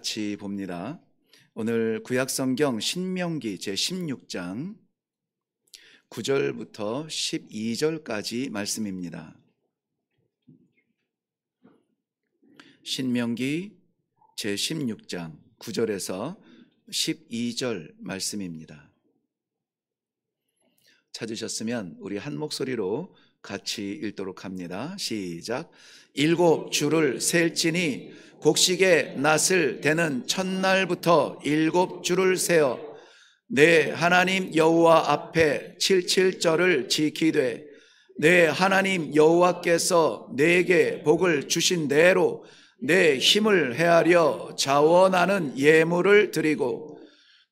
같이 봅니다. 오늘 구약성경 신명기 제16장 9절부터 12절까지 말씀입니다. 신명기 제16장 9절에서 12절 말씀입니다. 찾으셨으면 우리 한 목소리로 같이 읽도록 합니다. 시작. 7 주를 셀지니 곡식의 낫을 대는 첫날부터 7 주를 세어 내 하나님 여호와 앞에 77절을 지키되 내 하나님 여호와께서 내게 복을 주신 대로 내 힘을 헤아려 자원하는 예물을 드리고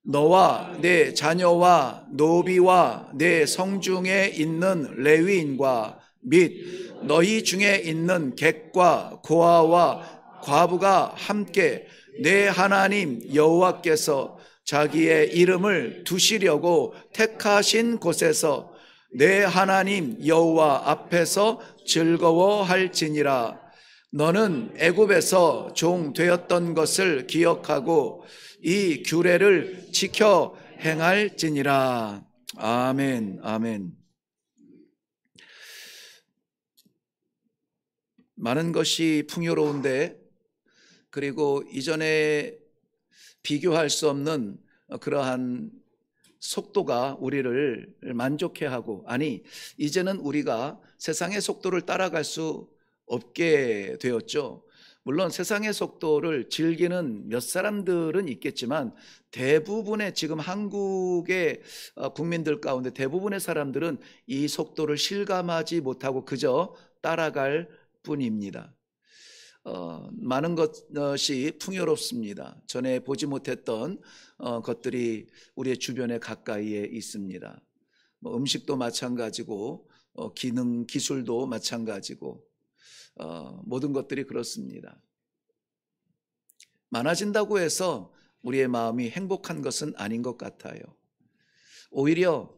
너와 내 자녀와 노비와 내 성중에 있는 레위인과 및 너희 중에 있는 객과 고아와 과부가 함께 내 하나님 여호와께서 자기의 이름을 두시려고 택하신 곳에서 내 하나님 여호와 앞에서 즐거워할지니라. 너는 애굽에서 종 되었던 것을 기억하고 이 규례를 지켜 행할지니라. 아멘, 아멘. 많은 것이 풍요로운데 그리고 이전에 비교할 수 없는 그러한 속도가 우리를 만족해 하고, 아니 이제는 우리가 세상의 속도를 따라갈 수 없게 되었죠. 물론 세상의 속도를 즐기는 몇 사람들은 있겠지만 대부분의 지금 한국의 국민들 가운데 대부분의 사람들은 이 속도를 실감하지 못하고 그저 따라갈 뿐입니다. 많은 것이 풍요롭습니다. 전에 보지 못했던 것들이 우리의 주변에 가까이에 있습니다. 음식도 마찬가지고 기능, 기술도 마찬가지고 모든 것들이 그렇습니다. 많아진다고 해서 우리의 마음이 행복한 것은 아닌 것 같아요. 오히려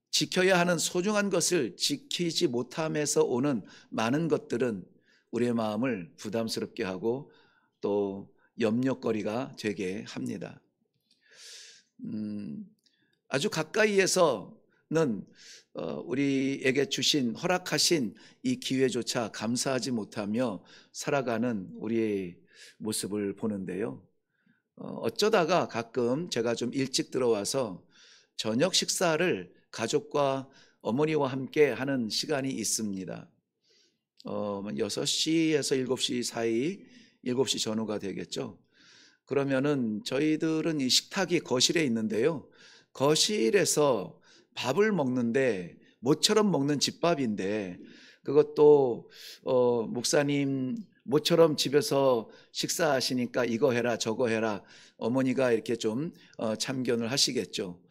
지켜야 하는 소중한 것을 지키지 못함에서 오는 많은 것들은 우리의 마음을 부담스럽게 하고 또 염려거리가 되게 합니다. 아주 가까이에서는 우리에게 주신, 허락하신 이 기회조차 감사하지 못하며 살아가는 우리의 모습을 보는데요. 어쩌다가 가끔 제가 좀 일찍 들어와서 저녁 식사를 가족과 어머니와 함께 하는 시간이 있습니다. 6시에서 7시 사이, 7시 전후가 되겠죠. 그러면은 저희들은 이 식탁이 거실에 있는데요. 거실에서 밥을 먹는데 모처럼 먹는 집밥인데 그것도 목사님 모처럼 집에서 식사하시니까 이거 해라 저거 해라 어머니가 이렇게 좀 참견을 하시겠죠.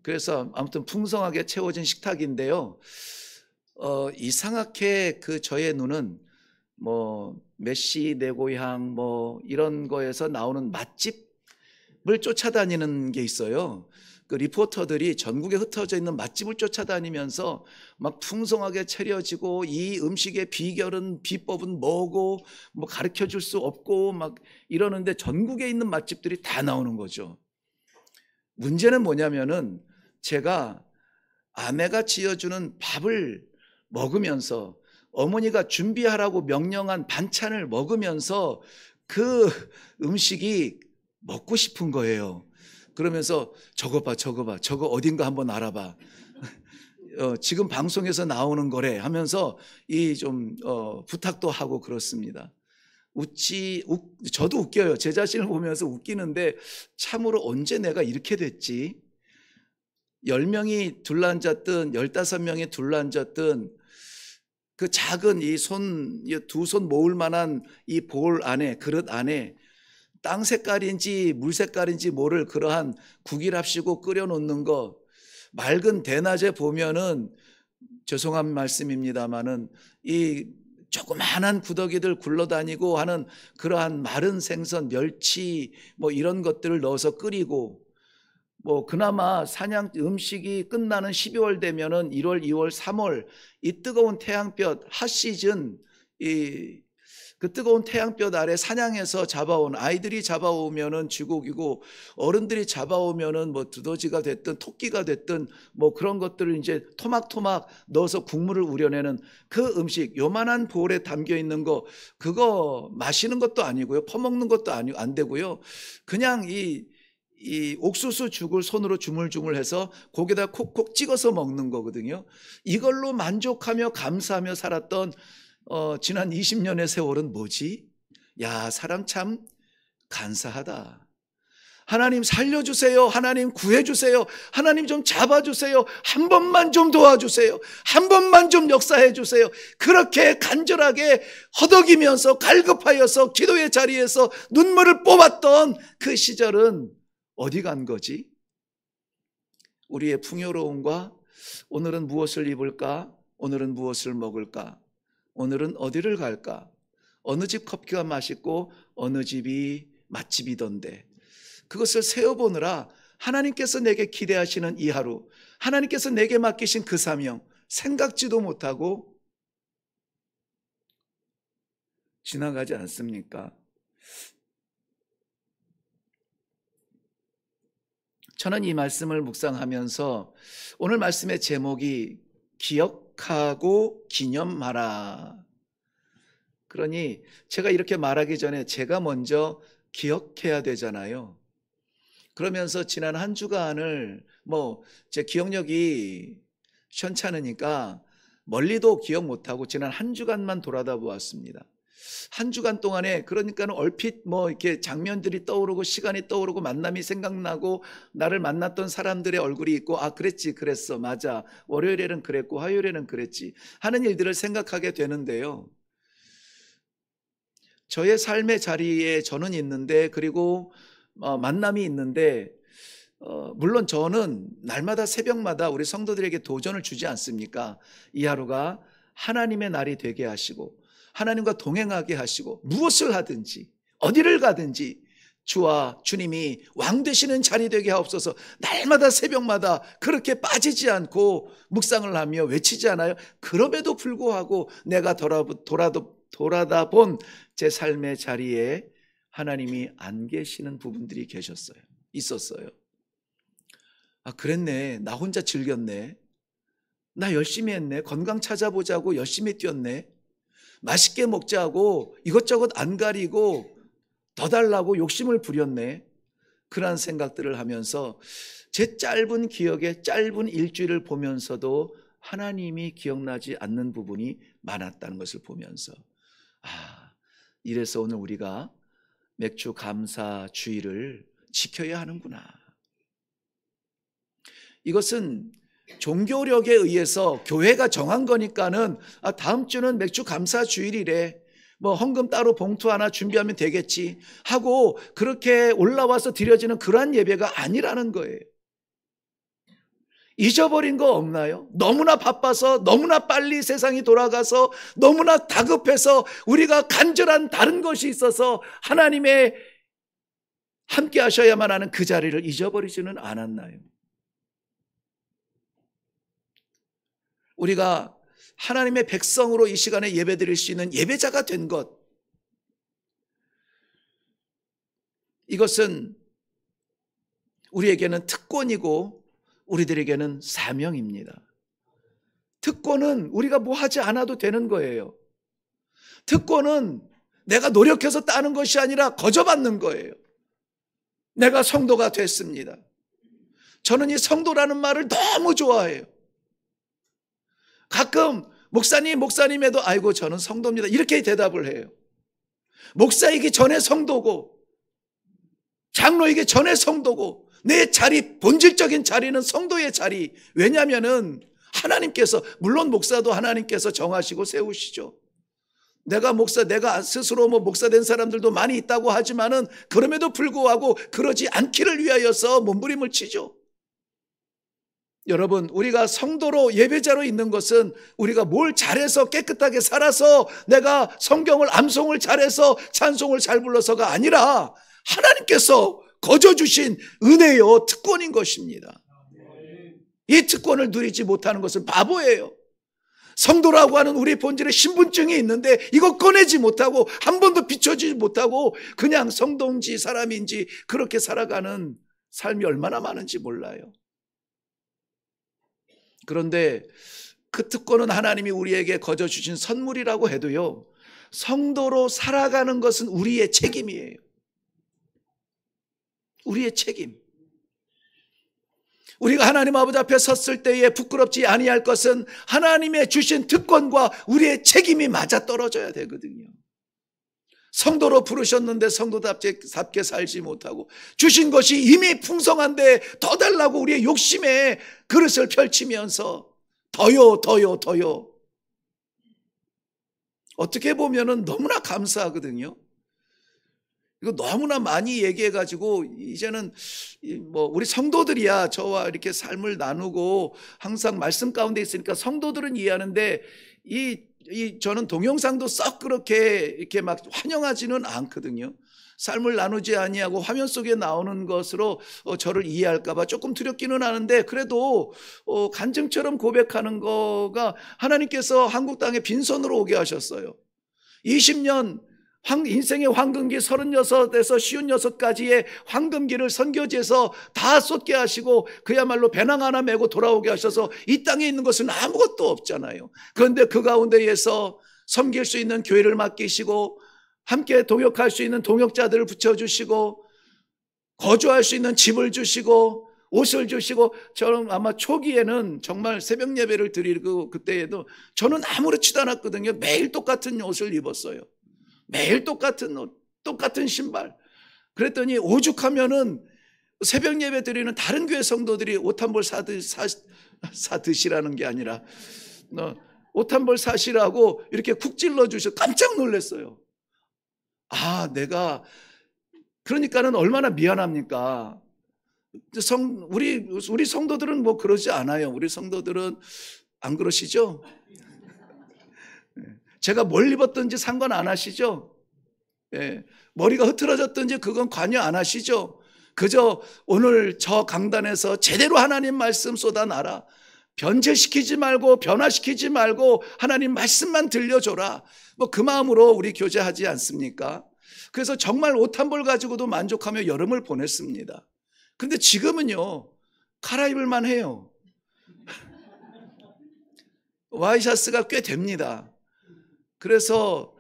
그래서 아무튼 풍성하게 채워진 식탁인데요. 이상하게 저의 눈은 메시 내 고향 이런 거에서 나오는 맛집을 쫓아다니는 게 있어요. 그 리포터들이 전국에 흩어져 있는 맛집을 쫓아다니면서 막 풍성하게 차려지고 이 음식의 비법은 뭐고 가르쳐 줄 수 없고 막 이러는데 전국에 있는 맛집들이 다 나오는 거죠. 문제는 뭐냐면은 제가 아내가 지어주는 밥을 먹으면서 어머니가 준비하라고 명령한 반찬을 먹으면서 그 음식이 먹고 싶은 거예요. 그러면서 저거 봐 저거 어딘가 한번 알아봐. 지금 방송에서 나오는 거래 하면서 부탁도 하고 그렇습니다. 저도 웃겨요. 제 자신을 보면서 웃기는데 참으로 언제 내가 이렇게 됐지? 10명이 둘러앉았든 15명이 둘러앉았든 그 작은 두 손 모을 만한 이 볼 안에, 그릇 안에 땅 색깔인지 물 색깔인지 모를 그러한 국이랍시고 끓여놓는 거, 맑은 대낮에 보면은 죄송한 말씀입니다마는 이 조그마한 구더기들 굴러다니고 하는 그러한 마른 생선, 멸치 이런 것들을 넣어서 끓이고 그나마 사냥 음식이 끝나는 12월 되면은 1월, 2월, 3월 이 뜨거운 태양볕 핫시즌 그 뜨거운 태양볕 아래 사냥해서 잡아온 아이들이 잡아오면은 쥐고기고, 어른들이 잡아오면은 뭐 두더지가 됐든 토끼가 됐든 뭐 그런 것들을 이제 토막토막 넣어서 국물을 우려내는 그 음식, 요만한 볼에 담겨 있는 거, 그거 마시는 것도 아니고요, 퍼먹는 것도 안 되고요. 그냥 이 옥수수 죽을 손으로 주물주물해서 고기에다 콕콕 찍어서 먹는 거거든요. 이걸로 만족하며 감사하며 살았던 지난 20년의 세월은 뭐지? 야, 사람 참 간사하다. 하나님 살려주세요. 하나님 구해주세요. 하나님 좀 잡아주세요. 한 번만 좀 도와주세요. 한 번만 좀 역사해 주세요. 그렇게 간절하게 허덕이면서 갈급하여서 기도의 자리에서 눈물을 뽑았던 그 시절은 어디 간 거지? 우리의 풍요로움과 오늘은 무엇을 입을까? 오늘은 무엇을 먹을까? 오늘은 어디를 갈까? 어느 집 커피가 맛있고 어느 집이 맛집이던데, 그것을 세어보느라 하나님께서 내게 기대하시는 이 하루, 하나님께서 내게 맡기신 그 사명 생각지도 못하고 지나가지 않습니까? 저는 이 말씀을 묵상하면서 오늘 말씀의 제목이 기억하고 기념하라. 그러니 제가 이렇게 말하기 전에 제가 먼저 기억해야 되잖아요. 그러면서 지난 한 주간을 제 기억력이 시원찮으니까 멀리도 기억 못하고 지난 한 주간만 돌아다 보았습니다. 한 주간 동안에 그러니까는 얼핏 이렇게 장면들이 떠오르고 시간이 떠오르고 만남이 생각나고 나를 만났던 사람들의 얼굴이 있고, 아 그랬지, 그랬어, 맞아, 월요일에는 그랬고 화요일에는 그랬지 하는 일들을 생각하게 되는데요. 저의 삶의 자리에 저는 있는데, 그리고 만남이 있는데, 물론 저는 날마다 새벽마다 우리 성도들에게 도전을 주지 않습니까? 이 하루가 하나님의 날이 되게 하시고 하나님과 동행하게 하시고 무엇을 하든지 어디를 가든지 주와 주님이 왕 되시는 자리 되게 하옵소서. 날마다 새벽마다 그렇게 빠지지 않고 묵상을 하며 외치지 않아요? 그럼에도 불구하고 내가 돌아다 본 제 삶의 자리에 하나님이 안 계시는 부분들이 있었어요. 아, 그랬네. 나 혼자 즐겼네. 나 열심히 했네. 건강 찾아보자고 열심히 뛰었네. 맛있게 먹자고 이것저것 안 가리고 더 달라고 욕심을 부렸네. 그런 생각들을 하면서 제 짧은 기억에 짧은 일주일을 보면서도 하나님이 기억나지 않는 부분이 많았다는 것을 보면서, 이래서 오늘 우리가 맥주 감사 주일을 지켜야 하는구나. 이것은 종교력에 의해서 교회가 정한 거니까는 다음 주는 맥주 감사 주일이래, 헌금 따로 봉투 하나 준비하면 되겠지 하고 그렇게 올라와서 드려지는 그러한 예배가 아니라는 거예요. 잊어버린 거 없나요? 너무나 바빠서, 너무나 빨리 세상이 돌아가서, 너무나 다급해서 우리가 간절한 다른 것이 있어서 하나님의 함께 하셔야만 하는 그 자리를 잊어버리지는 않았나요? 우리가 하나님의 백성으로 이 시간에 예배드릴 수 있는 예배자가 된 것, 이것은 우리에게는 특권이고 우리들에게는 사명입니다. 특권은 우리가 뭐 하지 않아도 되는 거예요. 특권은 내가 노력해서 따는 것이 아니라 거저받는 거예요. 내가 성도가 됐습니다. 저는 이 성도라는 말을 너무 좋아해요. 가끔 목사님에도 아이고 저는 성도입니다 이렇게 대답을 해요. 목사이기 전에 성도고 장로이기 전에 성도고, 내 자리, 본질적인 자리는 성도의 자리. 왜냐하면은 하나님께서, 물론 목사도 하나님께서 정하시고 세우시죠. 내가 스스로 목사 된 사람들도 많이 있다고 하지만은 그럼에도 불구하고 그러지 않기를 위하여서 몸부림을 치죠. 여러분, 우리가 성도로 예배자로 있는 것은 우리가 뭘 잘해서 깨끗하게 살아서 내가 성경을 암송을 잘해서 찬송을 잘 불러서가 아니라 하나님께서 거저 주신 은혜요, 특권인 것입니다. 이 특권을 누리지 못하는 것은 바보예요. 성도라고 하는 우리 본질의 신분증이 있는데 이거 꺼내지 못하고 한 번도 비춰주지 못하고 그냥 성도인지 사람인지 그렇게 살아가는 삶이 얼마나 많은지 몰라요. 그런데 그 특권은 하나님이 우리에게 거저 주신 선물이라고 해도요, 성도로 살아가는 것은 우리의 책임이에요. 우리의 책임. 우리가 하나님 아버지 앞에 섰을 때에 부끄럽지 아니할 것은 하나님의 주신 특권과 우리의 책임이 맞아떨어져야 되거든요. 성도로 부르셨는데 성도답게 살지 못하고 주신 것이 이미 풍성한데 더 달라고 우리의 욕심에 그릇을 펼치면서 더요. 어떻게 보면은 너무나 감사하거든요. 이거 너무나 많이 얘기해가지고 이제는 뭐 우리 성도들이야 저와 이렇게 삶을 나누고 항상 말씀 가운데 있으니까 성도들은 이해하는데 저는 동영상도 썩 그렇게 이렇게 막 환영하지는 않거든요. 삶을 나누지 아니하고 화면 속에 나오는 것으로 저를 이해할까봐 조금 두렵기는 하는데 그래도 간증처럼 고백하는 거가 하나님께서 한국 땅에 빈손으로 오게 하셨어요. 20년 인생의 황금기 36에서 56까지의 황금기를 선교지에서 다 쏟게 하시고 그야말로 배낭 하나 메고 돌아오게 하셔서 이 땅에 있는 것은 아무것도 없잖아요. 그런데 그 가운데에서 섬길 수 있는 교회를 맡기시고 함께 동역할 수 있는 동역자들을 붙여주시고 거주할 수 있는 집을 주시고 옷을 주시고 저는 아마 초기에는 정말 새벽 예배를 드리고 그때에도 저는 아무렇지도 않았거든요. 매일 똑같은 옷을 입었어요. 매일 똑같은 옷, 똑같은 신발. 그랬더니 오죽하면은 새벽 예배 드리는 다른 교회 성도들이 옷 한 벌 사드시라는 게 아니라 옷 한 벌 사시라고 이렇게 쿡 찔러 주셔서 깜짝 놀랐어요. 그러니까는 얼마나 미안합니까? 우리 성도들은 뭐 그러지 않아요. 우리 성도들은 안 그러시죠? 제가 뭘 입었든지 상관 안 하시죠? 예, 머리가 흐트러졌든지 그건 관여 안 하시죠? 그저 오늘 저 강단에서 제대로 하나님 말씀 쏟아놔라. 변질시키지 말고 변화시키지 말고 하나님 말씀만 들려줘라. 뭐 그 마음으로 우리 교제하지 않습니까? 그래서 정말 옷 한 벌 가지고도 만족하며 여름을 보냈습니다. 그런데 지금은요, 갈아입을만 해요. 와이셔츠가 꽤 됩니다. 그래서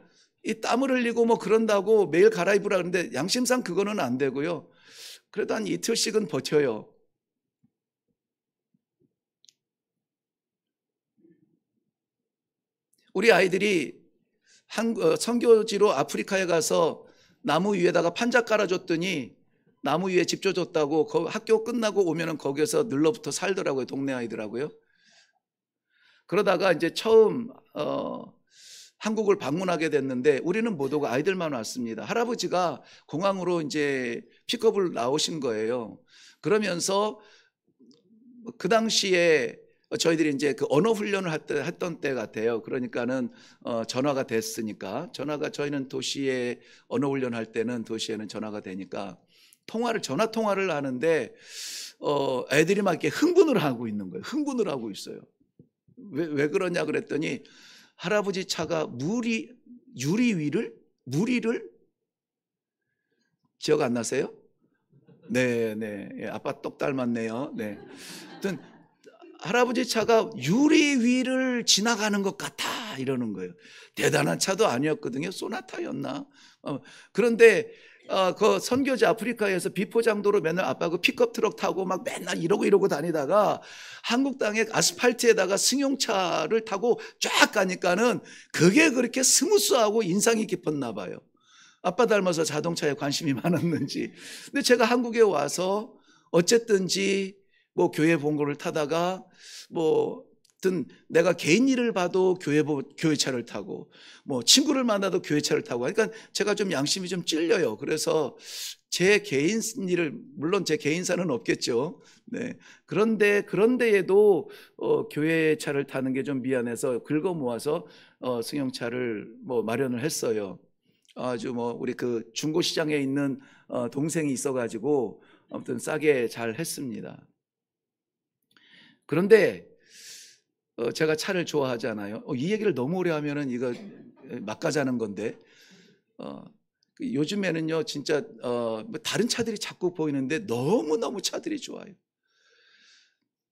이 땀을 흘리고 뭐 그런다고 매일 갈아입으라 그러는데 양심상 그거는 안 되고요. 그래도 한 이틀씩은 버텨요. 우리 아이들이 선교지로 아프리카에 가서 나무 위에다가 판자 깔아줬더니 나무 위에 집 줘줬다고 학교 끝나고 오면은 거기서 늘러붙어 살더라고요. 동네 아이들하고요. 그러다가 이제 처음 한국을 방문하게 됐는데 우리는 못 오고 아이들만 왔습니다. 할아버지가 공항으로 이제 픽업을 나오신 거예요. 그러면서 그 당시에 저희들이 이제 그 언어 훈련을 했던 때 같아요. 그러니까는 전화가 됐으니까 저희는 도시에 언어 훈련할 때는 도시에는 전화가 되니까 전화 통화를 하는데 애들이 막 이렇게 흥분을 하고 있는 거예요. 흥분을 하고 있어요. 왜 그러냐 그랬더니 할아버지 차가 무리를 기억 안 나세요? 네. 예, 아빠 똑 닮았네요. 네. 하여튼 할아버지 차가 유리 위를 지나가는 것 같아 이러는 거예요. 대단한 차도 아니었거든요. 소나타였나? 그런데 그 선교지 아프리카에서 비포장도로 맨날 아빠 그 픽업 트럭 타고 막 맨날 이러고 다니다가 한국 땅에 아스팔트에다가 승용차를 타고 쫙 가니까는 그게 그렇게 스무스하고 인상이 깊었나 봐요. 아빠 닮아서 자동차에 관심이 많았는지. 근데 제가 한국에 와서 어쨌든지 뭐 교회 본고를 타다가 뭐 내가 개인 일을 봐도 교회차를 타고 뭐 친구를 만나도 교회차를 타고 그러니까 제가 좀 양심이 좀 찔려요. 그래서 제 개인 일을 물론 제 개인사는 없겠죠. 네. 그런데에도 교회차를 타는 게 좀 미안해서 긁어 모아서 승용차를 뭐 마련을 했어요. 아주 뭐 우리 그 중고시장에 있는 동생이 있어가지고 아무튼 싸게 잘 했습니다. 그런데 제가 차를 좋아하잖아요. 이 얘기를 너무 오래 하면은 이거 막 가자는 건데, 요즘에는요 진짜 뭐 다른 차들이 자꾸 보이는데 너무너무 차들이 좋아요.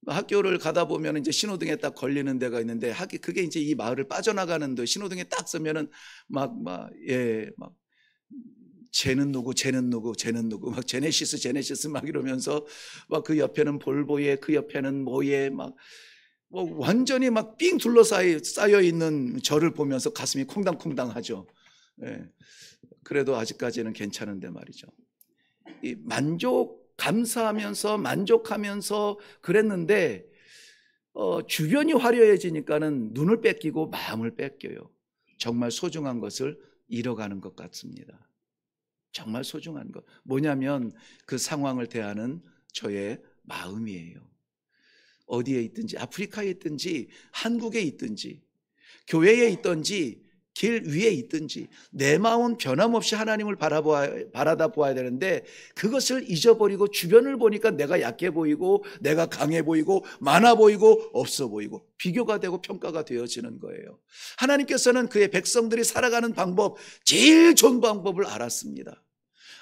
학교를 가다 보면 이제 신호등에 딱 걸리는 데가 있는데, 그게 이제 이 마을을 빠져나가는데 신호등에 딱 서면은 막 쟤는 누구 막 제네시스 막 이러면서, 막 그 옆에는 볼보에, 그 옆에는 뭐에, 막 뭐 완전히 막 삥 둘러싸여 있는 저를 보면서 가슴이 콩당콩당하죠. 예. 그래도 아직까지는 괜찮은데 말이죠. 이 감사하면서 만족하면서 그랬는데, 주변이 화려해지니까는 눈을 뺏기고 마음을 뺏겨요. 정말 소중한 것을 잃어가는 것 같습니다. 정말 소중한 것 뭐냐면 그 상황을 대하는 저의 마음이에요. 어디에 있든지, 아프리카에 있든지 한국에 있든지 교회에 있든지 길 위에 있든지 내 마음은 변함없이 하나님을 바라다 보아야 되는데, 그것을 잊어버리고 주변을 보니까 내가 약해 보이고 내가 강해 보이고 많아 보이고 없어 보이고 비교가 되고 평가가 되어지는 거예요. 하나님께서는 그의 백성들이 살아가는 방법, 제일 좋은 방법을 알았습니다.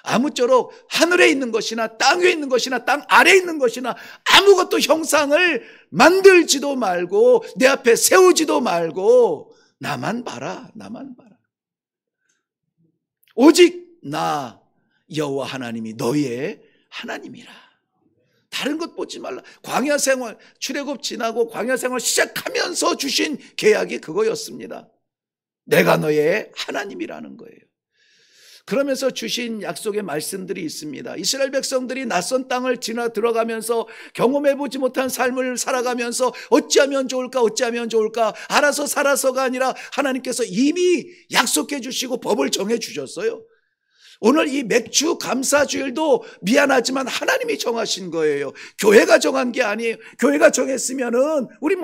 아무쪼록 하늘에 있는 것이나 땅 위에 있는 것이나 땅 아래에 있는 것이나 아무것도 형상을 만들지도 말고 내 앞에 세우지도 말고 나만 봐라. 오직 나 여호와 하나님이 너희의 하나님이라. 다른 것 보지 말라. 광야 생활, 출애굽 지나고 광야 생활 시작하면서 주신 계약이 그거였습니다. 내가 너의 하나님이라는 거예요. 그러면서 주신 약속의 말씀들이 있습니다. 이스라엘 백성들이 낯선 땅을 지나 들어가면서 경험해보지 못한 삶을 살아가면서 어찌하면 좋을까 알아서 살아서가 아니라 하나님께서 이미 약속해 주시고 법을 정해 주셨어요. 오늘 이 맥주 감사주일도 미안하지만 하나님이 정하신 거예요. 교회가 정한 게 아니에요. 교회가 정했으면은 우리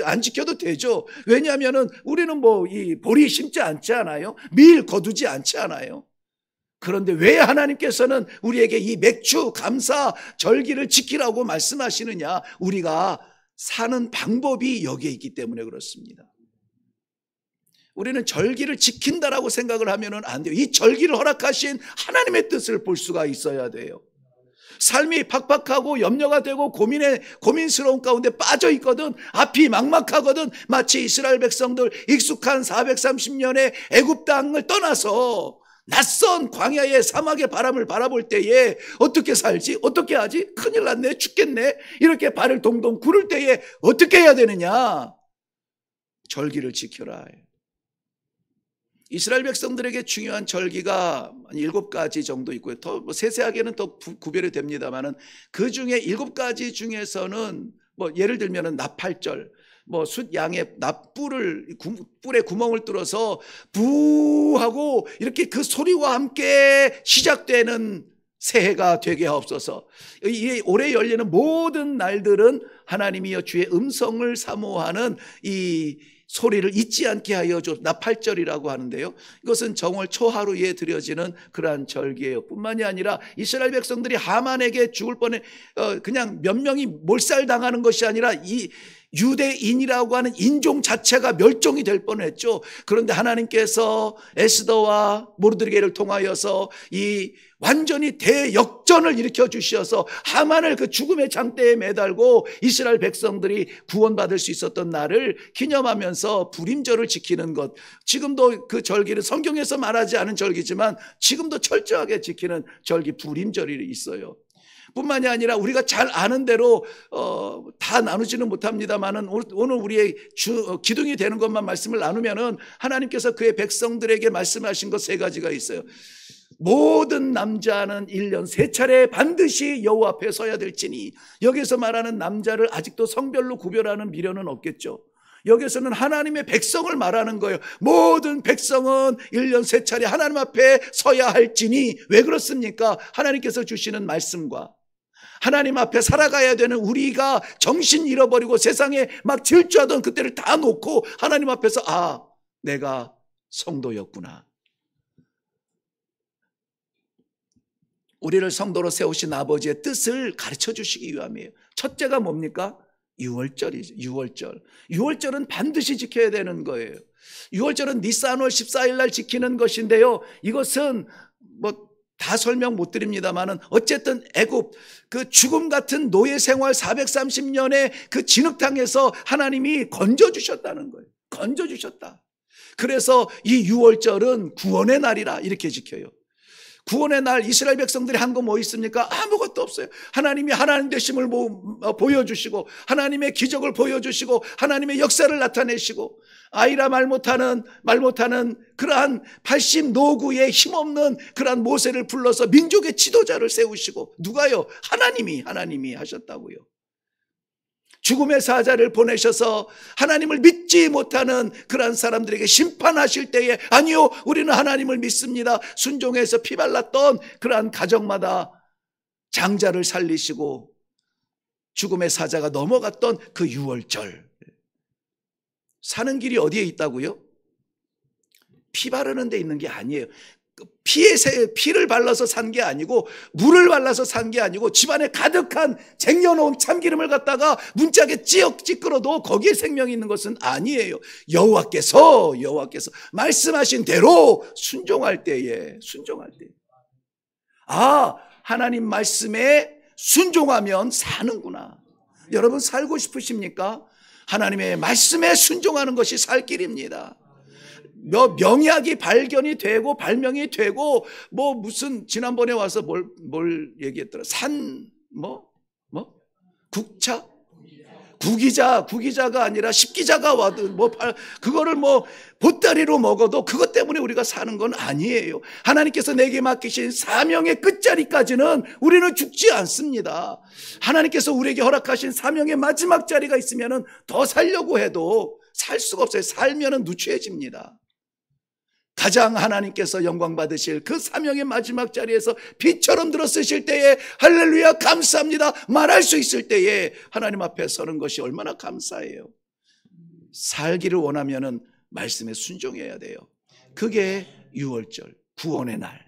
안 지켜도 되죠. 왜냐하면은 우리는 이 보리 심지 않지 않아요. 밀 거두지 않지 않아요. 그런데 왜 하나님께서는 우리에게 이 맥주 감사 절기를 지키라고 말씀하시느냐? 우리가 사는 방법이 여기에 있기 때문에 그렇습니다. 우리는 절기를 지킨다라고 생각을 하면 안 돼요. 이 절기를 허락하신 하나님의 뜻을 볼 수가 있어야 돼요. 삶이 팍팍하고 염려가 되고 고민스러운 가운데 빠져 있거든. 앞이 막막하거든. 마치 이스라엘 백성들 익숙한 430년의 애굽 땅을 떠나서 낯선 광야의 사막의 바람을 바라볼 때에 어떻게 살지? 어떻게 하지? 큰일 났네, 죽겠네, 이렇게 발을 동동 구를 때에 어떻게 해야 되느냐? 절기를 지켜라. 이스라엘 백성들에게 중요한 절기가 7가지 정도 있고요. 더 세세하게는 더 구별이 됩니다만은 그 중에 7가지 중에서는 예를 들면은 나팔절, 숫양의 뿔에 구멍을 뚫어서 부하고 이렇게 그 소리와 함께 시작되는 새해가 되게 하옵소서. 올해 열리는 모든 날들은 하나님이여 주의 음성을 사모하는 이 소리를 잊지 않게 하여 줘. 나팔절이라고 하는데요, 이것은 정월 초하루에 드려지는 그러한 절기예요. 뿐만이 아니라 이스라엘 백성들이 하만에게 죽을 뻔해 그냥 몇 명이 몰살당하는 것이 아니라 이 유대인이라고 하는 인종 자체가 멸종이 될 뻔했죠. 그런데 하나님께서 에스더와 모르드게를 통하여서 이 완전히 대역전을 일으켜 주셔서 하만을 그 죽음의 장대에 매달고 이스라엘 백성들이 구원받을 수 있었던 날을 기념하면서 불임절을 지키는 것, 지금도 그 절기를 성경에서 말하지 않은 절기지만 지금도 철저하게 지키는 절기 불임절이 있어요. 뿐만이 아니라 우리가 잘 아는 대로 다 나누지는 못합니다만은 오늘 우리의 기둥이 되는 것만 말씀을 나누면은 하나님께서 그의 백성들에게 말씀하신 것 3가지가 있어요. 모든 남자는 1년 3차례 반드시 여호와 앞에 서야 될지니, 여기서 말하는 남자를 아직도 성별로 구별하는 미련은 없겠죠. 여기서는 하나님의 백성을 말하는 거예요. 모든 백성은 1년 3차례 하나님 앞에 서야 할지니. 왜 그렇습니까? 하나님께서 주시는 말씀과 하나님 앞에 살아가야 되는 우리가 정신 잃어버리고 세상에 막 질주하던 그때를 다 놓고 하나님 앞에서 내가 성도였구나. 우리를 성도로 세우신 아버지의 뜻을 가르쳐 주시기 위함이에요. 첫째가 뭡니까? 유월절이죠. 유월절은 반드시 지켜야 되는 거예요. 유월절은 니산월 14일 날 지키는 것인데요. 이것은 다 설명 못 드립니다만은 어쨌든 애굽 그 죽음 같은 노예 생활 430년의 그 진흙탕에서 하나님이 건져주셨다는 거예요. 건져주셨다. 그래서 이 유월절은 구원의 날이라 이렇게 지켜요. 구원의 날 이스라엘 백성들이 한 거 뭐 있습니까? 아무것도 없어요. 하나님이 하나님 되심을 보여주시고 하나님의 기적을 보여주시고 하나님의 역사를 나타내시고 아이라 말 못하는 그러한 80 노구에 힘없는 그러한 모세를 불러서 민족의 지도자를 세우시고 누가요? 하나님이 하셨다고요. 죽음의 사자를 보내셔서 하나님을 믿지 못하는 그러한 사람들에게 심판하실 때에 아니요, 우리는 하나님을 믿습니다. 순종해서 피 발랐던 그러한 가정마다 장자를 살리시고 죽음의 사자가 넘어갔던 그 유월절. 사는 길이 어디에 있다고요? 피 바르는 데 있는 게 아니에요. 피를 발라서 산 게 아니고 물을 발라서 산 게 아니고 집안에 가득한 쟁여놓은 참기름을 갖다가 문짝에 찌끌어도 거기에 생명이 있는 것은 아니에요. 여호와께서 말씀하신 대로 순종할 때에 하나님 말씀에 순종하면 사는구나. 여러분 살고 싶으십니까? 하나님의 말씀에 순종하는 것이 살 길입니다. 명약이 발견이 되고 발명이 되고 무슨 지난번에 와서 뭘 얘기했더라. 구기자가 아니라 십기자가 와도 그거를 보따리로 먹어도 그것 때문에 우리가 사는 건 아니에요. 하나님께서 내게 맡기신 사명의 끝자리까지는 우리는 죽지 않습니다. 하나님께서 우리에게 허락하신 사명의 마지막 자리가 있으면은 더 살려고 해도 살 수가 없어요. 살면은 누추해집니다. 가장 하나님께서 영광 받으실 그 사명의 마지막 자리에서 빛처럼 들어서실 때에 할렐루야 감사합니다 말할 수 있을 때에 하나님 앞에 서는 것이 얼마나 감사해요. 살기를 원하면은 말씀에 순종해야 돼요. 그게 유월절 구원의 날.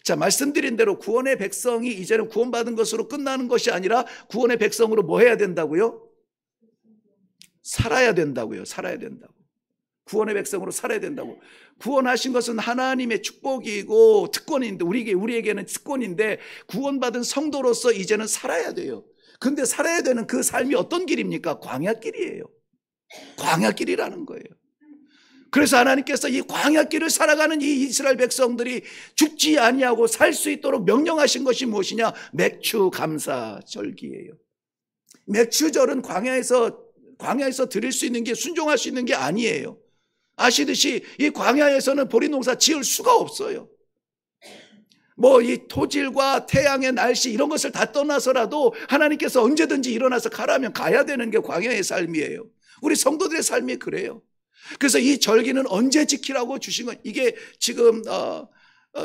자, 말씀드린 대로 구원의 백성이 이제는 구원받은 것으로 끝나는 것이 아니라 구원의 백성으로 뭐 해야 된다고요? 살아야 된다고요. 구원의 백성으로 살아야 된다고. 구원하신 것은 하나님의 축복이고 특권인데 우리에게는 특권인데 구원받은 성도로서 이제는 살아야 돼요. 근데 살아야 되는 그 삶이 어떤 길입니까? 광야길이에요. 광야길이라는 거예요. 그래서 하나님께서 이 광야길을 살아가는 이 이스라엘 백성들이 죽지 아니하고 살 수 있도록 명령하신 것이 무엇이냐? 맥추 감사절기예요. 맥추절은 광야에서 드릴 수 있는 게 순종할 수 있는 게 아니에요. 아시듯이 이 광야에서는 보리농사 지을 수가 없어요. 이 토질과 태양의 날씨 이런 것을 다 떠나서라도 하나님께서 언제든지 일어나서 가라면 가야 되는 게 광야의 삶이에요. 우리 성도들의 삶이 그래요. 그래서 이 절기는 언제 지키라고 주신 건 이게 지금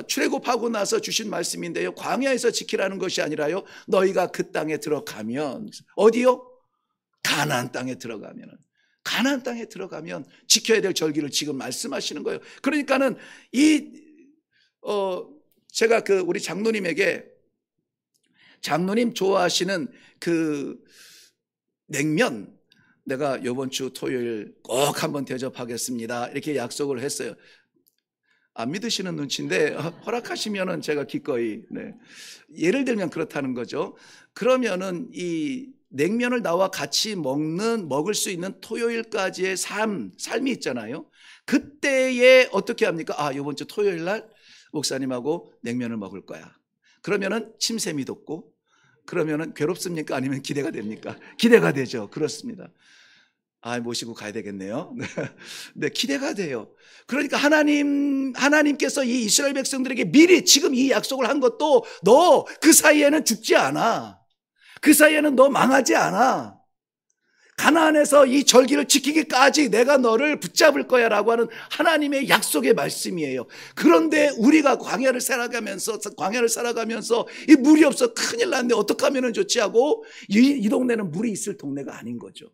출애굽하고 나서 주신 말씀인데요. 광야에서 지키라는 것이 아니라요. 너희가 그 땅에 들어가면 어디요? 가나안 땅에 들어가면 지켜야 될 절기를 지금 말씀하시는 거예요. 그러니까는 제가 우리 장로님에게 장로님 좋아하시는 그 냉면 내가 이번 주 토요일 꼭 한번 대접하겠습니다. 이렇게 약속을 했어요. 안 믿으시는 눈치인데 허락하시면은 제가 기꺼이. 예를 들면 그렇다는 거죠. 그러면은 이 냉면을 나와 같이 먹을 수 있는 토요일까지의 삶이 있잖아요. 그때에 어떻게 합니까? 이번 주 토요일 날 목사님하고 냉면을 먹을 거야. 그러면은 침샘이 돋고 그러면은 괴롭습니까? 아니면 기대가 됩니까? 기대가 되죠. 그렇습니다. 모시고 가야 되겠네요. 네, 기대가 돼요. 그러니까 하나님께서 이 이스라엘 백성들에게 미리 지금 이 약속을 한 것도 너 그 사이에는 죽지 않아. 그 사이에는 너 망하지 않아. 가나안에서 이 절기를 지키기까지 내가 너를 붙잡을 거야 라고 하는 하나님의 약속의 말씀이에요. 그런데 우리가 광야를 살아가면서 이 물이 없어 큰일 났네 어떻게 하면 좋지 하고 이 동네는 물이 있을 동네가 아닌 거죠.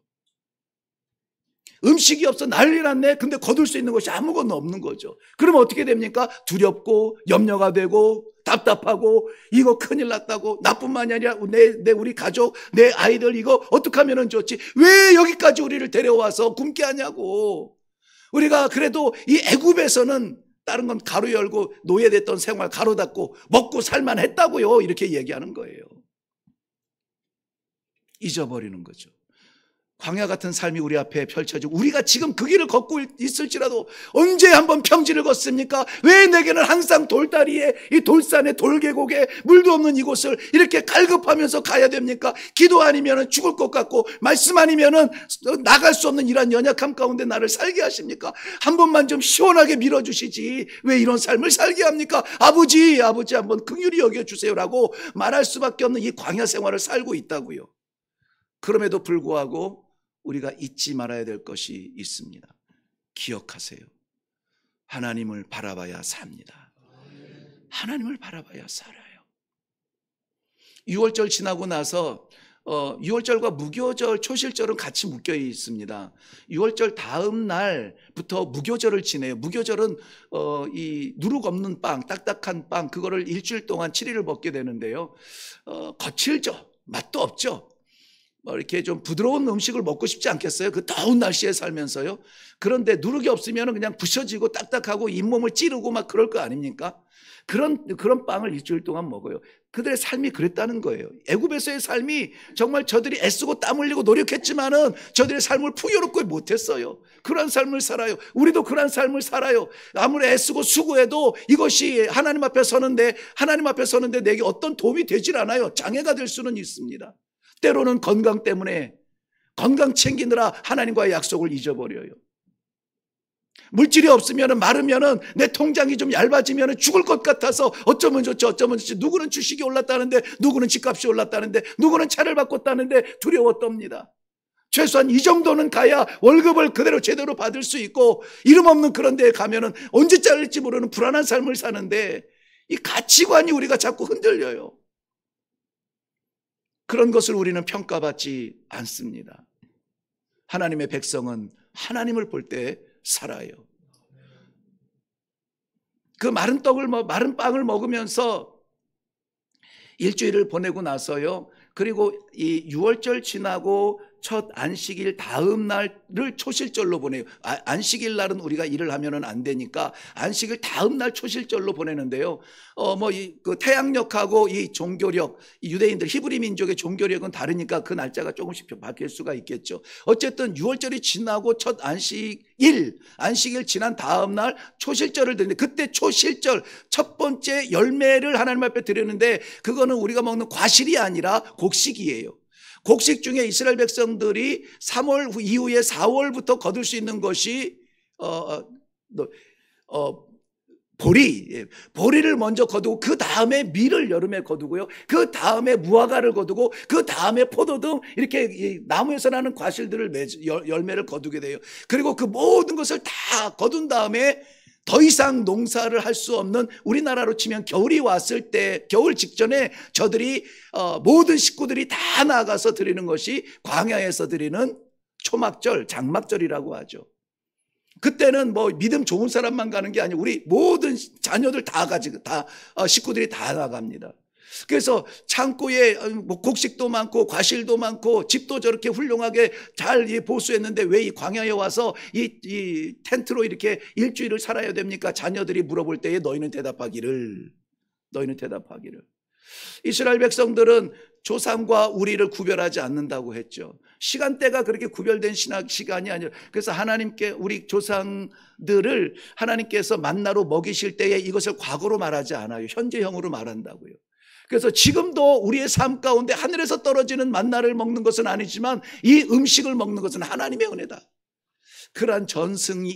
음식이 없어 난리 났네. 근데 거둘 수 있는 것이 아무것도 없는 거죠. 그러면 어떻게 됩니까? 두렵고 염려가 되고 답답하고 이거 큰일 났다고, 나뿐만이 아니라 우리 가족, 내 아이들 이거 어떻게 하면 좋지, 왜 여기까지 우리를 데려와서 굶게 하냐고. 우리가 그래도 이 애굽에서는 다른 건 가로 열고 노예됐던 생활 가로 닫고 먹고 살만 했다고요, 이렇게 얘기하는 거예요. 잊어버리는 거죠. 광야 같은 삶이 우리 앞에 펼쳐지고 우리가 지금 그 길을 걷고 있을지라도 언제 한번 평지를 걷습니까? 왜 내게는 항상 돌다리에, 이 돌산에, 돌계곡에 물도 없는 이곳을 이렇게 갈급하면서 가야 됩니까? 기도 아니면 죽을 것 같고 말씀 아니면 나갈 수 없는 이런 연약함 가운데 나를 살게 하십니까? 한 번만 좀 시원하게 밀어주시지 왜 이런 삶을 살게 합니까? 아버지 한번 긍휼히 여겨주세요라고 말할 수밖에 없는 이 광야 생활을 살고 있다고요. 그럼에도 불구하고 우리가 잊지 말아야 될 것이 있습니다. 기억하세요. 하나님을 바라봐야 삽니다. 하나님을 바라봐야 살아요. 6월절 지나고 나서 6월절과 무교절, 초실절은 같이 묶여 있습니다. 6월절 다음 날부터 무교절을 지내요. 무교절은 이 누룩 없는 빵, 딱딱한 빵, 그거를 일주일 동안 7일을 먹게 되는데요. 거칠죠. 맛도 없죠. 이렇게 좀 부드러운 음식을 먹고 싶지 않겠어요? 그 더운 날씨에 살면서요. 그런데 누룩이 없으면 그냥 부셔지고 딱딱하고 잇몸을 찌르고 막 그럴 거 아닙니까? 그런 빵을 일주일 동안 먹어요. 그들의 삶이 그랬다는 거예요. 애굽에서의 삶이 정말 저들이 애쓰고 땀 흘리고 노력했지만은 저들의 삶을 풍요롭게 못했어요. 그런 삶을 살아요. 우리도 그런 삶을 살아요. 아무리 애쓰고 수고해도 이것이 하나님 앞에 서는데 내게 어떤 도움이 되질 않아요. 장애가 될 수는 있습니다. 때로는 건강 때문에 건강 챙기느라 하나님과의 약속을 잊어버려요. 물질이 없으면, 마르면, 내 통장이 좀 얇아지면 죽을 것 같아서 어쩌면 좋지. 누구는 주식이 올랐다는데, 누구는 집값이 올랐다는데, 누구는 차를 바꿨다는데 두려워 떱니다. 최소한 이 정도는 가야 월급을 그대로 제대로 받을 수 있고, 이름 없는 그런 데에 가면 언제 잘릴지 모르는 불안한 삶을 사는데 이 가치관이 우리가 자꾸 흔들려요. 그런 것을 우리는 평가받지 않습니다. 하나님의 백성은 하나님을 볼 때 살아요. 그 마른 빵을 먹으면서 일주일을 보내고 나서요. 그리고 이 6월절 지나고 첫 안식일 다음 날을 초실절로 보내요. 안식일 날은 우리가 일을 하면은 안 되니까 안식일 다음 날 초실절로 보내는데요. 그 태양력하고 이 종교력, 이 유대인들 히브리 민족의 종교력은 다르니까 그 날짜가 조금씩 바뀔 수가 있겠죠. 어쨌든 6월절이 지나고 첫 안식일 지난 다음 날 초실절을 드리는데, 그때 초실절 첫 번째 열매를 하나님 앞에 드리는데 그거는 우리가 먹는 과실이 아니라 곡식이에요. 곡식 중에 이스라엘 백성들이 3월 이후에 4월부터 거둘 수 있는 것이 보리를 먼저 거두고 그 다음에 밀을 여름에 거두고요. 그 다음에 무화과를 거두고 그 다음에 포도 등 이렇게 나무에서 나는 과실들을 열매를 거두게 돼요. 그리고 그 모든 것을 다 거둔 다음에 더 이상 농사를 할 수 없는, 우리나라로 치면 겨울이 왔을 때, 겨울 직전에 저들이 모든 식구들이 다 나가서 드리는 것이 광야에서 드리는 초막절, 장막절이라고 하죠. 그때는 믿음 좋은 사람만 가는 게 아니고 우리 모든 자녀들 식구들이 다 나갑니다. 그래서 창고에 곡식도 많고 과실도 많고 집도 저렇게 훌륭하게 잘 보수했는데 왜 이 광야에 와서 이 텐트로 이렇게 일주일을 살아야 됩니까? 자녀들이 물어볼 때에 너희는 대답하기를. 이스라엘 백성들은 조상과 우리를 구별하지 않는다고 했죠. 시간대가 그렇게 구별된 시간이 아니라, 그래서 하나님께 우리 조상들을 하나님께서 만나로 먹이실 때에 이것을 과거로 말하지 않아요. 현재형으로 말한다고요. 그래서 지금도 우리의 삶 가운데 하늘에서 떨어지는 만나를 먹는 것은 아니지만 이 음식을 먹는 것은 하나님의 은혜다. 그러한 전승을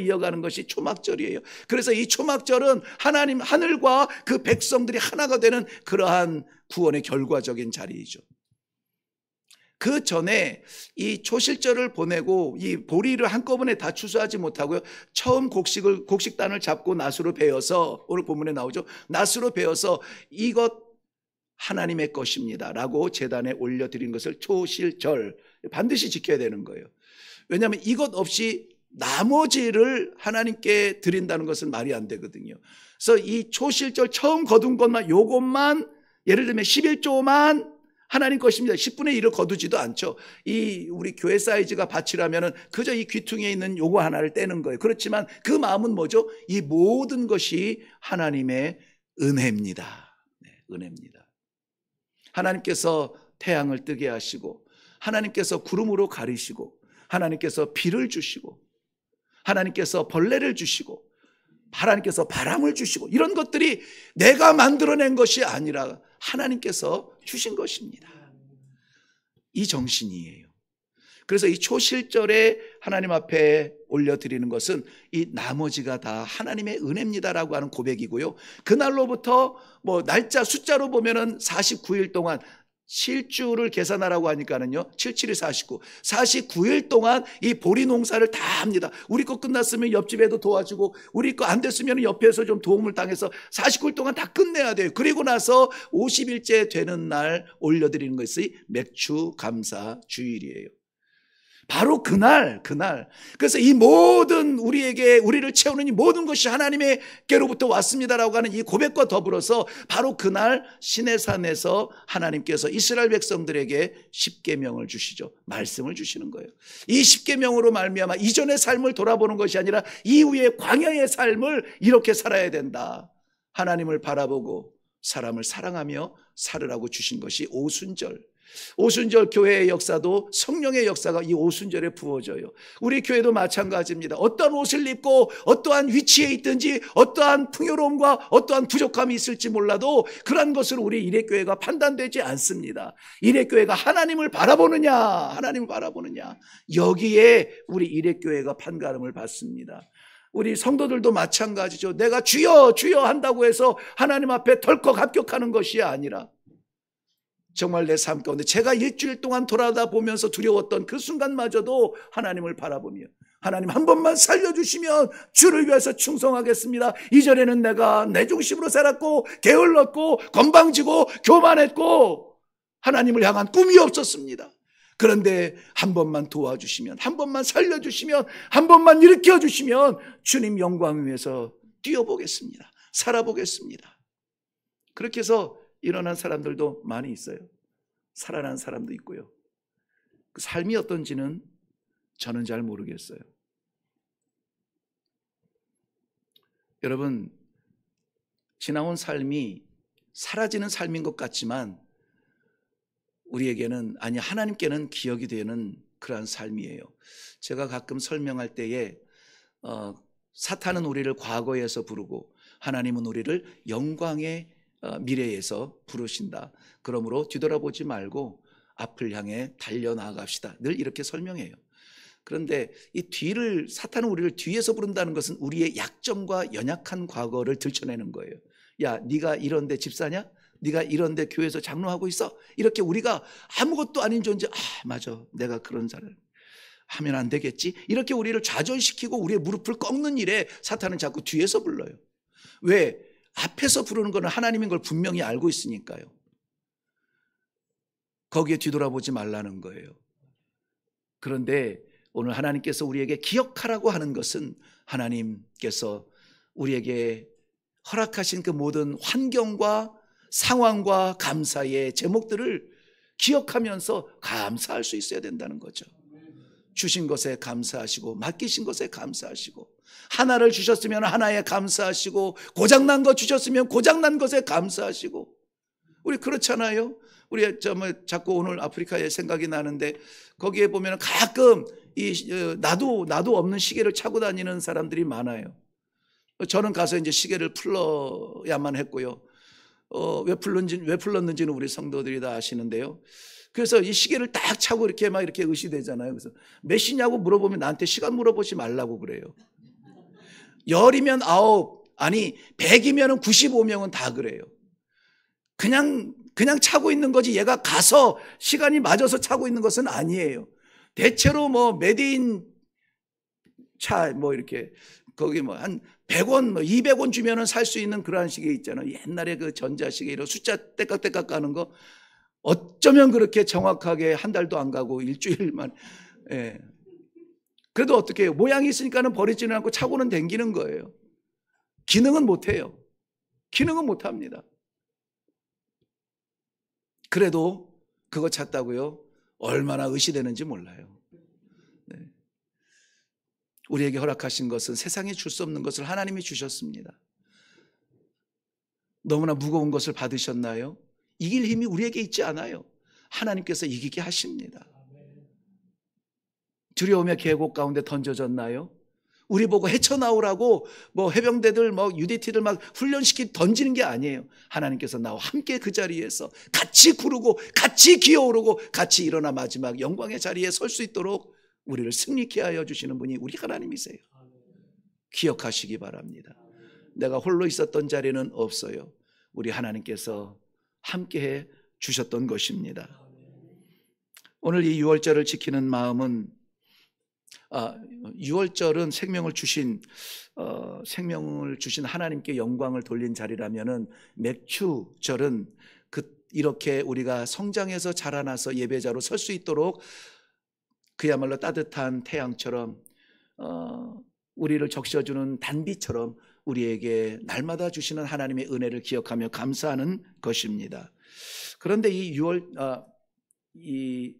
이어가는 것이 초막절이에요. 그래서 이 초막절은 하늘과 그 백성들이 하나가 되는 그러한 구원의 결과적인 자리이죠. 그 전에 이 초실절을 보내고 이 보리를 한꺼번에 다 추수하지 못하고요. 처음 곡식단을 잡고 낫으로 베어서, 오늘 본문에 나오죠. 낫으로 베어서 이것 하나님의 것입니다 라고 제단에 올려드린 것을 초실절 반드시 지켜야 되는 거예요. 왜냐하면 이것 없이 나머지를 하나님께 드린다는 것은 말이 안 되거든요. 그래서 이 초실절 처음 거둔 것만, 요것만, 예를 들면 11조만 하나님 것입니다. 10분의 1을 거두지도 않죠. 이 우리 교회 사이즈가 밭이라면은 그저 이 귀퉁이에 있는 요거 하나를 떼는 거예요. 그렇지만 그 마음은 뭐죠? 이 모든 것이 하나님의 은혜입니다. 네, 은혜입니다. 하나님께서 태양을 뜨게 하시고, 하나님께서 구름으로 가리시고, 하나님께서 비를 주시고, 하나님께서 벌레를 주시고, 하나님께서 바람을 주시고, 이런 것들이 내가 만들어낸 것이 아니라 하나님께서 주신 것입니다. 이 정신이에요. 그래서 이 초실절에 하나님 앞에 올려드리는 것은 이 나머지가 다 하나님의 은혜입니다라고 하는 고백이고요. 그날로부터 뭐 날짜 숫자로 보면은 49일 동안, 실주를 계산하라고 하니까는요, 77이 49, 49일 동안 이 보리 농사를 다 합니다. 우리 거 끝났으면 옆집에도 도와주고, 우리 거 안 됐으면 옆에서 좀 도움을 당해서 49일 동안 다 끝내야 돼요. 그리고 나서 50일째 되는 날 올려드리는 것이 맥주 감사 주일이에요. 바로 그날. 그래서 이 모든 우리를 채우는 이 모든 것이 하나님께로부터 왔습니다라고 하는 이 고백과 더불어서 바로 그날 시내산에서 하나님께서 이스라엘 백성들에게 십계명을 주시죠. 말씀을 주시는 거예요. 이 십계명으로 말미암아 이전의 삶을 돌아보는 것이 아니라 이후의 광야의 삶을 이렇게 살아야 된다. 하나님을 바라보고 사람을 사랑하며 살으라고 주신 것이 오순절. 오순절 교회의 역사도 성령의 역사가 이 오순절에 부어져요. 우리 교회도 마찬가지입니다. 어떠한 옷을 입고 어떠한 위치에 있든지 어떠한 풍요로움과 어떠한 부족함이 있을지 몰라도 그러한 것을 우리 일회교회가 판단되지 않습니다. 일회교회가 하나님을 바라보느냐, 여기에 우리 일회교회가 판가름을 받습니다. 우리 성도들도 마찬가지죠. 내가 주여 주여 한다고 해서 하나님 앞에 덜컥 합격하는 것이 아니라 정말 내 삶 가운데 제가 일주일 동안 돌아다 보면서 두려웠던 그 순간마저도 하나님을 바라보며, 하나님 한 번만 살려주시면 주를 위해서 충성하겠습니다. 이전에는 내가 내 중심으로 살았고 게을렀고 건방지고 교만했고 하나님을 향한 꿈이 없었습니다. 그런데 한 번만 도와주시면, 한 번만 살려주시면, 한 번만 일으켜주시면 주님 영광 위해서 뛰어보겠습니다. 살아보겠습니다. 그렇게 해서 일어난 사람들도 많이 있어요. 살아난 사람도 있고요. 그 삶이 어떤지는 저는 잘 모르겠어요. 여러분, 지나온 삶이 사라지는 삶인 것 같지만 우리에게는, 아니 하나님께는 기억이 되는 그러한 삶이에요. 제가 가끔 설명할 때에 사탄은 우리를 과거에서 부르고 하나님은 우리를 영광의 미래에서 부르신다. 그러므로 뒤돌아보지 말고 앞을 향해 달려나갑시다. 늘 이렇게 설명해요. 그런데 이 뒤를, 사탄은 우리를 뒤에서 부른다는 것은 우리의 약점과 연약한 과거를 들춰내는 거예요. 야, 네가 이런데 집사냐? 네가 이런데 교회에서 장로하고 있어? 이렇게 우리가 아무것도 아닌 존재, 맞아, 내가 그런 사람 하면 안 되겠지? 이렇게 우리를 좌절시키고 우리의 무릎을 꺾는 일에 사탄은 자꾸 뒤에서 불러요. 왜? 앞에서 부르는 것은 하나님인 걸 분명히 알고 있으니까요. 거기에 뒤돌아보지 말라는 거예요. 그런데 오늘 하나님께서 우리에게 기억하라고 하는 것은 하나님께서 우리에게 허락하신 그 모든 환경과 상황과 감사의 제목들을 기억하면서 감사할 수 있어야 된다는 거죠. 주신 것에 감사하시고 맡기신 것에 감사하시고, 하나를 주셨으면 하나에 감사하시고, 고장난 것 주셨으면 고장난 것에 감사하시고. 우리 그렇잖아요. 우리 자꾸 오늘 아프리카에 생각이 나는데 거기에 보면 가끔 나도 없는 시계를 차고 다니는 사람들이 많아요. 저는 가서 이제 시계를 풀러야만 했고요. 왜 풀렀는지는 우리 성도들이 다 아시는데요. 그래서 이 시계를 딱 차고 이렇게 막 이렇게 의시되잖아요. 그래서 몇 시냐고 물어보면 나한테 시간 물어보지 말라고 그래요. 10이면 9, 아니 100이면 95명은 다 그래요. 그냥 차고 있는 거지 얘가 가서 시간이 맞아서 차고 있는 것은 아니에요. 대체로 뭐 메디인 차 뭐 이렇게 거기 뭐 한 100원 뭐 200원 주면은 살 수 있는 그러한 시계 있잖아요. 옛날에 그 전자시계 이런 숫자 떼깍떼깍 가는 거 어쩌면 그렇게 정확하게 한 달도 안 가고 일주일만. 예. 그래도 어떻게 해요? 모양이 있으니까는 버리지는 않고 차고는 댕기는 거예요. 기능은 못 해요. 기능은 못합니다. 그래도 그거 찾다고요? 얼마나 의시되는지 몰라요. 네. 우리에게 허락하신 것은 세상에 줄 수 없는 것을 하나님이 주셨습니다. 너무나 무거운 것을 받으셨나요? 이길 힘이 우리에게 있지 않아요. 하나님께서 이기게 하십니다. 두려움의 계곡 가운데 던져졌나요? 우리 보고 헤쳐나오라고 해병대들 UDT들 막 훈련시키 던지는 게 아니에요. 하나님께서 나와 함께 그 자리에서 같이 구르고 같이 기어오르고 같이 일어나 마지막 영광의 자리에 설 수 있도록 우리를 승리케 하여 주시는 분이 우리 하나님이세요. 기억하시기 바랍니다. 내가 홀로 있었던 자리는 없어요. 우리 하나님께서 함께해 주셨던 것입니다. 오늘 이 유월절을 지키는 마음은 6월절은 생명을 주신 하나님께 영광을 돌린 자리라면은 맥추절은 이렇게 우리가 성장해서 자라나서 예배자로 설 수 있도록 그야말로 따뜻한 태양처럼 우리를 적셔주는 단비처럼 우리에게 날마다 주시는 하나님의 은혜를 기억하며 감사하는 것입니다. 그런데 이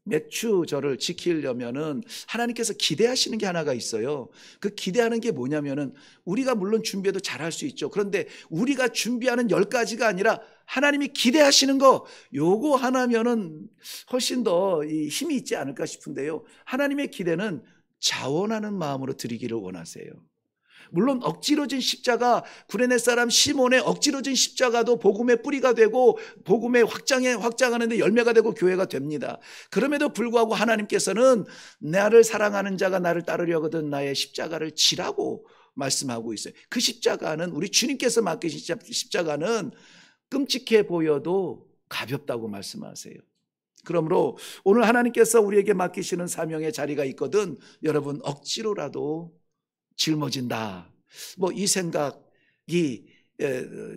맥추절을 지키려면은 하나님께서 기대하시는 게 하나가 있어요. 그 기대하는 게 뭐냐면은 우리가 물론 준비해도 잘할 수 있죠. 그런데 우리가 준비하는 10가지가 아니라 하나님이 기대하시는 거, 요거 하나면은 훨씬 더 힘이 있지 않을까 싶은데요. 하나님의 기대는 자원하는 마음으로 드리기를 원하세요. 물론 억지로 진 십자가, 구레네 사람 시몬의 억지로 진 십자가도 복음의 뿌리가 되고 복음의 확장하는데 열매가 되고 교회가 됩니다. 그럼에도 불구하고 하나님께서는 나를 사랑하는 자가 나를 따르려거든 나의 십자가를 지라고 말씀하고 있어요. 그 십자가는 우리 주님께서 맡기신 십자가는 끔찍해 보여도 가볍다고 말씀하세요. 그러므로 오늘 하나님께서 우리에게 맡기시는 사명의 자리가 있거든 여러분 억지로라도 짊어진다. 이 생각이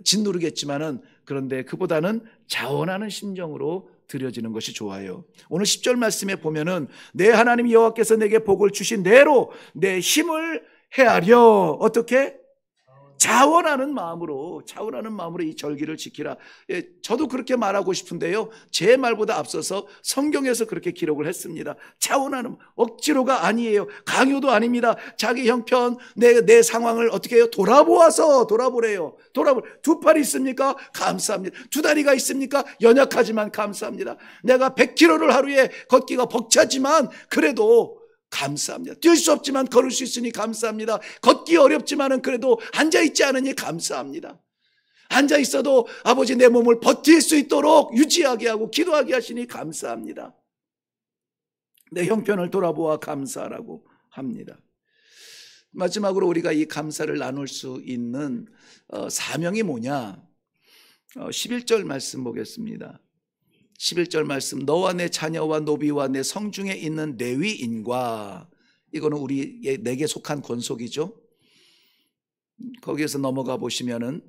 짓누르겠지만은 그런데 그보다는 자원하는 심정으로 드려지는 것이 좋아요. 오늘 10절 말씀에 보면은 내 하나님 여호와께서 내게 복을 주신 대로 내 힘을 헤아려 어떻게? 자원하는 마음으로 이 절기를 지키라. 저도 그렇게 말하고 싶은데요. 제 말보다 앞서서 성경에서 그렇게 기록을 했습니다. 자원하는 억지로가 아니에요. 강요도 아닙니다. 자기 형편, 내 상황을 어떻게 해요? 돌아보래요. 두 팔이 있습니까? 감사합니다. 두 다리가 있습니까? 연약하지만 감사합니다. 내가 100km를 하루에 걷기가 벅차지만 그래도 감사합니다. 뛸 수 없지만 걸을 수 있으니 감사합니다. 걷기 어렵지만은 그래도 앉아있지 않으니 감사합니다. 앉아있어도 아버지 내 몸을 버틸 수 있도록 유지하게 하고 기도하게 하시니 감사합니다. 내 형편을 돌아보아 감사하라고 합니다. 마지막으로 우리가 이 감사를 나눌 수 있는 사명이 뭐냐? 11절 말씀 보겠습니다. 11절 말씀 너와 내 자녀와 노비와 내 성중에 있는 레위인과 이거는 내게 속한 권속이죠. 거기에서 넘어가 보시면은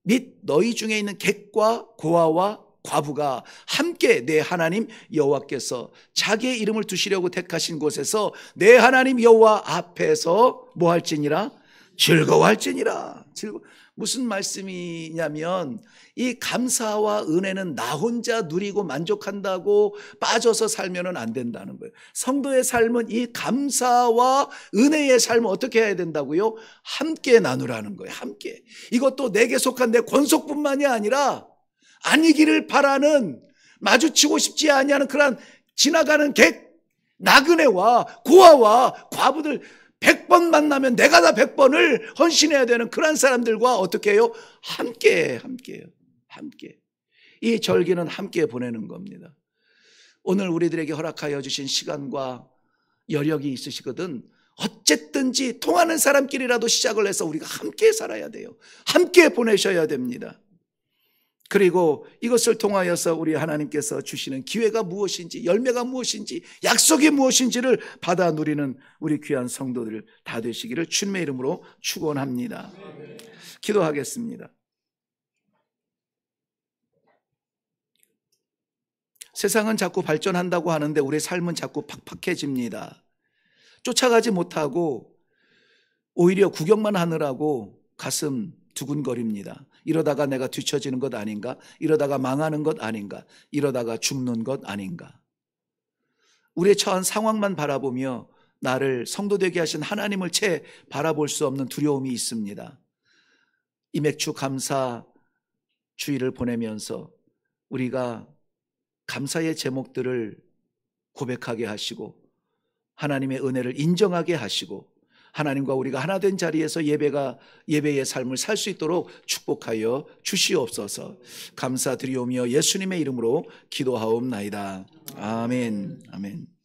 및 너희 중에 있는 객과 고아와 과부가 함께 내 하나님 여호와께서 자기의 이름을 두시려고 택하신 곳에서 내 하나님 여호와 앞에서 뭐 할지니라? 즐거워할지니라. 무슨 말씀이냐면 이 감사와 은혜는 나 혼자 누리고 만족한다고 빠져서 살면 안 된다는 거예요. 성도의 삶은 이 감사와 은혜의 삶을 어떻게 해야 된다고요? 함께 나누라는 거예요. 함께. 이것도 내게 속한 내 권속뿐만이 아니라 아니기를 바라는 마주치고 싶지 아니하는 그런 지나가는 객, 나그네와 고아와 과부들 100번 만나면 내가 다 100번을 헌신해야 되는 그런 사람들과 어떻게 해요? 함께해요. 함께. 이 절기는 함께 보내는 겁니다. 오늘 우리들에게 허락하여 주신 시간과 여력이 있으시거든 어쨌든지 통하는 사람끼리라도 시작을 해서 우리가 함께 살아야 돼요. 함께 보내셔야 됩니다. 그리고 이것을 통하여서 우리 하나님께서 주시는 기회가 무엇인지, 열매가 무엇인지, 약속이 무엇인지를 받아 누리는 우리 귀한 성도들 다 되시기를 주님의 이름으로 축원합니다. 기도하겠습니다. 세상은 자꾸 발전한다고 하는데 우리의 삶은 자꾸 팍팍해집니다. 쫓아가지 못하고 오히려 구경만 하느라고 가슴 두근거립니다. 이러다가 내가 뒤처지는 것 아닌가? 이러다가 망하는 것 아닌가? 이러다가 죽는 것 아닌가? 우리의 처한 상황만 바라보며 나를 성도 되게 하신 하나님을 채 바라볼 수 없는 두려움이 있습니다. 이맥주 감사 주일을 보내면서 우리가 감사의 제목들을 고백하게 하시고 하나님의 은혜를 인정하게 하시고 하나님과 우리가 하나 된 자리에서 예배의 삶을 살 수 있도록 축복하여 주시옵소서. 감사드리오며 예수님의 이름으로 기도하옵나이다. 아멘. 아멘.